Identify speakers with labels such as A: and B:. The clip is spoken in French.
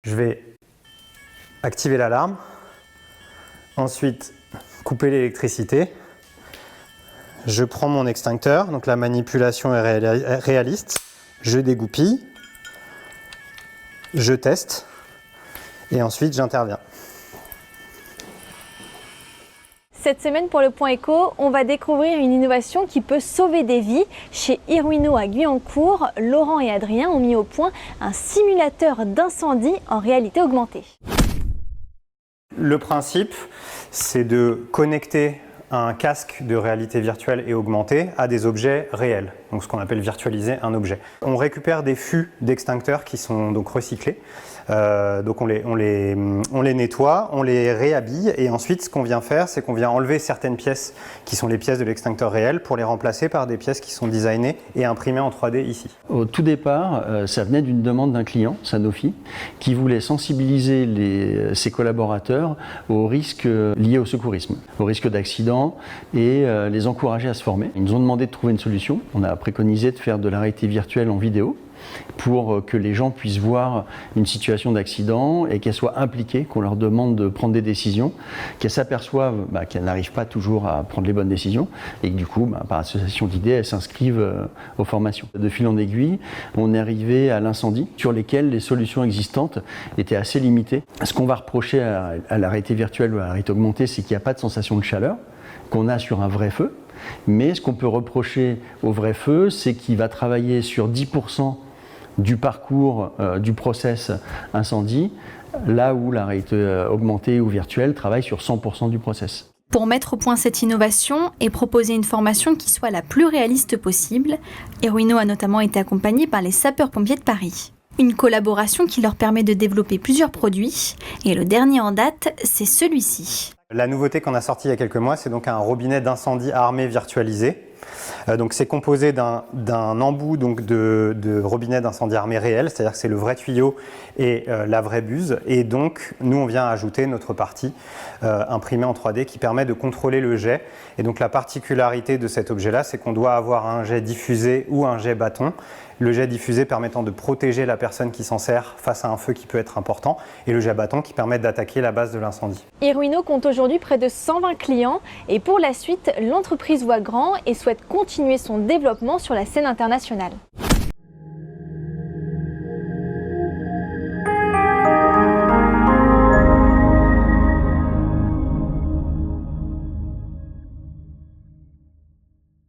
A: Je vais activer l'alarme, ensuite couper l'électricité. Je prends mon extincteur, donc la manipulation est réaliste. Je dégoupille, je teste et ensuite j'interviens.
B: Cette semaine pour le Point Éco, on va découvrir une innovation qui peut sauver des vies. Chez Iruino à Guyancourt, Laurent et Adrien ont mis au point un simulateur d'incendie en réalité augmentée.
A: Le principe, c'est de connecter un casque de réalité virtuelle et augmentée à des objets réels, donc ce qu'on appelle virtualiser un objet. On récupère des fûts d'extincteurs qui sont donc recyclés, donc on les nettoie, on les réhabille et ensuite ce qu'on vient faire, c'est qu'on vient enlever certaines pièces qui sont les pièces de l'extincteur réel pour les remplacer par des pièces qui sont designées et imprimées en 3D ici.
C: Au tout départ, ça venait d'une demande d'un client, Sanofi, qui voulait sensibiliser ses collaborateurs aux risques liés au secourisme, aux risques d'accident et les encourager à se former. Ils nous ont demandé de trouver une solution. On a préconisé de faire de la réalité virtuelle en vidéo pour que les gens puissent voir une situation d'accident et qu'elles soient impliquées, qu'on leur demande de prendre des décisions, qu'elles s'aperçoivent qu'elles n'arrivent pas toujours à prendre les bonnes décisions et que du coup, par association d'idées, elles s'inscrivent aux formations. De fil en aiguille, on est arrivé à l'incendie sur lesquels les solutions existantes étaient assez limitées. Ce qu'on va reprocher à la réalité virtuelle ou à la réalité augmentée, c'est qu'il n'y a pas de sensation de chaleur qu'on a sur un vrai feu. Mais ce qu'on peut reprocher au vrai feu, c'est qu'il va travailler sur 10% du parcours du process incendie, là où la réalité augmentée ou virtuelle travaille sur 100% du process.
D: Pour mettre au point cette innovation et proposer une formation qui soit la plus réaliste possible, Iruino a notamment été accompagné par les sapeurs-pompiers de Paris. Une collaboration qui leur permet de développer plusieurs produits, et le dernier en date, c'est celui-ci.
A: La nouveauté qu'on a sortie il y a quelques mois, c'est donc un robinet d'incendie armé virtualisé. Donc c'est composé d'un embout donc de robinet d'incendie armé réel, c'est-à-dire que c'est le vrai tuyau et la vraie buse. Et donc nous on vient ajouter notre partie imprimée en 3D qui permet de contrôler le jet. Et donc la particularité de cet objet-là, c'est qu'on doit avoir un jet diffusé ou un jet bâton. Le jet diffusé permettant de protéger la personne qui s'en sert face à un feu qui peut être important et le jet bâton qui permet d'attaquer la base de l'incendie.
B: Iruino compte aujourd'hui près de 120 clients et pour la suite, l'entreprise voit grand et souhaite continuer son développement sur la scène internationale.